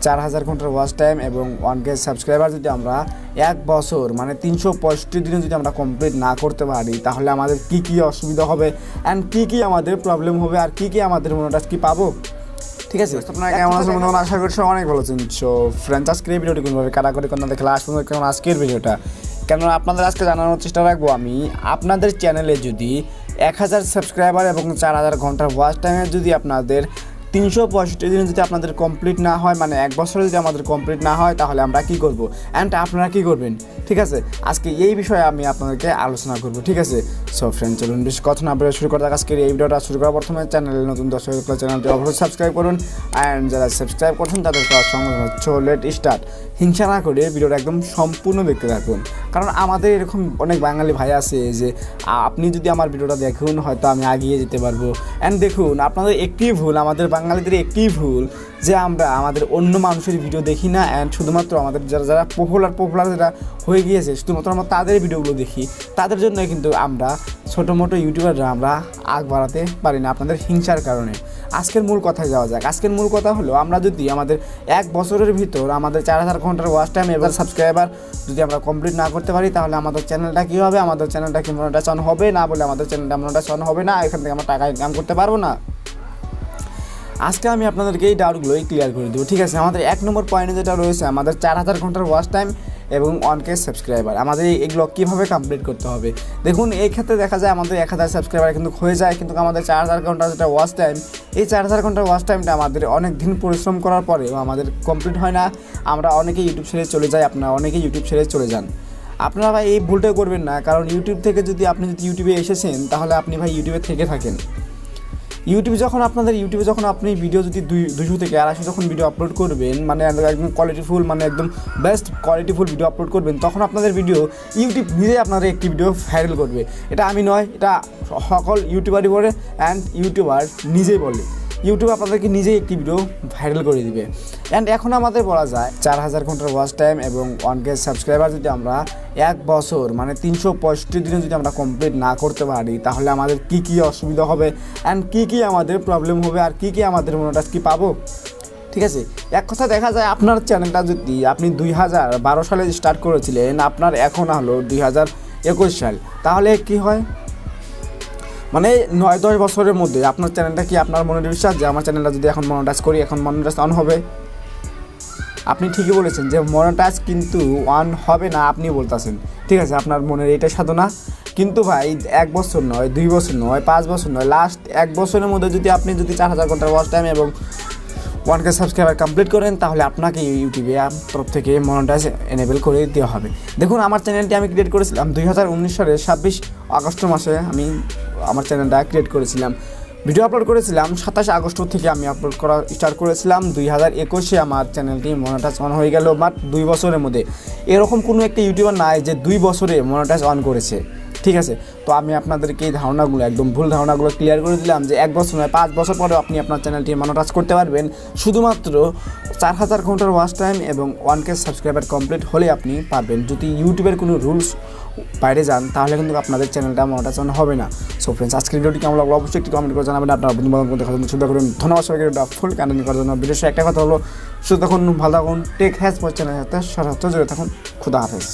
4000 ঘন্টার watch time এবং 1K subscriber যদি আমরা এক বছর মানে 365 দিনে যদি আমরা কমপ্লিট না করতে পারি তাহলে আমাদের কি কি অসুবিধা হবে অ্যান্ড কি আমাদের প্রবলেম হবে আর কি আমাদের মনোটাস কি পাবো। ঠিক আছে, আপনারা কেমন আছেন বন্ধুরা? আশা করি সবাই অনেক ভালো আছেন। সো ফ্রেন্ডস, আজকের এই ভিডিওটি কোনোভাবে কাটাকটি করতে দেখলে আসবেন কেমন আজকের ভিডিওটা, কেন আপনাদের আজকে জানানোর চেষ্টা রাখবো আমি আপনাদের চ্যানেলে যদি 1000 সাবস্ক্রাইবার এবং 4000 ঘন্টার ওয়াচ টাইমে যদি আপনাদের 365 দিন যদি আপনাদের কমপ্লিট না হয়, মানে এক বছরে যদি আমাদের কমপ্লিট না হয় তাহলে আমরা কি করব অ্যান্ড আপনারা কি করবেন। ঠিক আছে, আজকে এই বিষয়ে আমি আপনাদেরকে আলোচনা করব। ঠিক আছে, সো ফ্রেন্ড চলুন বেশি কথা না বলে শুরু করা যাক আজকের এই ভিডিওটা। শুরু করার প্রথমে চ্যানেলে নতুন দর্শক হলে চ্যানেলটি অবশ্যই সাবস্ক্রাইব করুন অ্যান্ড যারা সাবস্ক্রাইব করছেন তাদেরকে সঙ্গে হচ্ছে লেট স্টার্ট। হিংসা না করে ভিডিওটা একদম সম্পূর্ণ দেখতে থাকুন, কারণ আমাদের এরকম অনেক বাঙালি ভাই আছে যে আপনি যদি আমার ভিডিওটা দেখুন হয়তো আমি এগিয়ে যেতে পারবো। অ্যান্ড দেখুন, আপনাদের একটি ভুল, আমাদের বাঙালিদের একটি ভুল যে আমরা আমাদের অন্য মানুষের ভিডিও দেখি না অ্যান্ড শুধুমাত্র আমাদের যারা পপুলার যারা হয়ে গিয়েছে শুধুমাত্র আমরা তাদের ভিডিওগুলো দেখি। তাদের জন্য কিন্তু আমরা ছোটো মোটো ইউটিউবাররা আমরা আগ বাড়াতে পারি না আপনাদের হিংসার কারণে। আজকের মূল কথায় যাওয়া যাক। আজকের মূল কথা হলো, আমরা যদি আমাদের এক বছরের ভিতর আমাদের 4000 ঘন্টার ওয়াচ টাইম এবার সাবস্ক্রাইবার যদি আমরা কমপ্লিট না করতে পারি তাহলে আমাদের চ্যানেলটা কী হবে, আমাদের চ্যানেলটা কি মনিটাইজেশন হবে না, বলে আমাদের চ্যানেলটা মনিটাইজেশন হবে না, এখান থেকে আমরা টাকা ইনকাম করতে পারবো না। আজকে আমি আপনাদেরকে এই ডাউটগুলোই ক্লিয়ার করে দেবো। ঠিক আছে, আমাদের এক নম্বর পয়েন্টে যেটা রয়েছে আমাদের 4000 ঘন্টার ওয়াচ টাইম এবং 1K সাবস্ক্রাইবার, আমাদের এগুলো কীভাবে কমপ্লিট করতে হবে। দেখুন, এই ক্ষেত্রে দেখা যায় আমাদের 1000 সাবস্ক্রাইবার কিন্তু হয়ে যায়, কিন্তু আমাদের 4000 ঘন্টার যেটা ওয়াচ টাইম, এই 4000 ঘন্টার ওয়াচ টাইমটা আমাদের অনেক দিন পরিশ্রম করার পরেও আমাদের কমপ্লিট হয় না। আমরা অনেকেই ইউটিউব ছেড়ে চলে যাই, আপনারা অনেকেই ইউটিউব ছেড়ে চলে যান। আপনারা ভাই এই ভুলটা করবেন না, কারণ ইউটিউব থেকে যদি আপনি ইউটিউবে এসেছেন তাহলে আপনি ভাই ইউটিউবে থেকে থাকেন। ইউটিউবে যখন আপনি ভিডিও যদি 200 থেকে 250 যখন ভিডিও আপলোড করবেন, মানে একদম কোয়ালিটিফুল, মানে একদম বেস্ট কোয়ালিটিফুল ভিডিও আপলোড করবেন, তখন আপনাদের ভিডিও ইউটিউব নিজেই আপনাদের একটি ভিডিও ভাইরাল করবে। এটা আমি নয়, এটা সকল ইউটিউবারই বলে অ্যান্ড ইউটিউবার নিজেই বলে। ইউটিউব আপনাদেরকে নিজেই একটি ভিডিও ভাইরাল করে দিবে। অ্যান্ড এখন আমাদের বলা যায় 4000 ঘন্টার ওয়াচ টাইম এবং 1K সাবস্ক্রাইবার যদি আমরা এক বছর মানে 365 দিনে যদি আমরা কমপ্লিট না করতে পারি তাহলে আমাদের কি অসুবিধা হবে অ্যান্ড কি আমাদের প্রবলেম হবে আর কি আমাদের মনোটাস কি পাবো। ঠিক আছে, এক কথা দেখা যায় আপনার চ্যানেলটা যদি আপনি 2012 সালে স্টার্ট করেছিলেন, আপনার এখন হলো 2021 সাল, তাহলে কি হয়, মানে 9-10 বছরের মধ্যে আপনার চ্যানেলটা কি, আপনার মনে বিশ্বাস যে আমার চ্যানেলটা যদি এখন মনিটাইজ করি এখন মনিটাইজ অন হবে? আপনি ঠিকই বলেছেন যে মনিটাইজ কিন্তু অন হবে না, আপনি বলতেছেন। ঠিক আছে, আপনার মনের এইটাই সাধনা, কিন্তু ভাই 1 বছর নয়, 2 বছর নয়, 5 বছর নয়, লাস্ট 1 বছরের মধ্যে যদি আপনি 4000 ঘন্টার ওয়াচ টাইম এবং 1K সাবস্ক্রাইবার কমপ্লিট করেন তাহলে আপনাকে ইউটিউবে তরফ থেকে মনিটাইজ এনেবল করে দেওয়া হবে। দেখুন, আমার চ্যানেলটি আমি ক্রিয়েট করেছিলাম 2019 সালের 26 আগস্ট মাসে। আমি আমার চ্যানেলটা ক্রিয়েট করেছিলাম, ভিডিও আপলোড করেছিলাম 27 আগস্ট থেকে আমি আপলোড করা স্টার্ট করেছিলাম। 2021-এ আমার চ্যানেলটি মনিটাইজ অন হয়ে গেল মাত্র 2 বছরের মধ্যে। এরকম কোনো একটা ইউটিউবার নাই যে 2 বছরে মনিটাইজ অন করেছে। ঠিক আছে, তো আমি আপনাদেরকে এই ধারণাগুলো, একদম ভুল ধারণাগুলো ক্লিয়ার করে দিলাম যে 1 বছর নয়, 5 বছর পরেও আপনি আপনার চ্যানেলটি মনিটাইজ করতে পারবেন। শুধুমাত্র 4000 ঘন্টার ওয়াচ টাইম এবং 1K সাবস্ক্রাইবার কমপ্লিট হলে আপনি পারবেন। যদি ইউটিউবের কোনো রুলস বাইরে যান তাহলে কিন্তু আপনাদের চ্যানেলটা মনিটাইজেশন হবে না। সো ফ্রেন্ডস, আজকের ভিডিওটি কেমন লাগলো অবশ্যই একটি কমেন্ট করে জানাবেন। আপনার বন্ধু-বান্ধব দেখার জন্য সুবিধা করুন। ধন্যবাদ সবাইকে ফুল কন্টেন্ট করার জন্য। ভিডিওর একটা কথা হলো, শুধু তখন ভালো থাকুন, টেক হ্যাজবয় চ্যানেলের সাথে জুড়ে থাকুন। খুদা হাফেজ।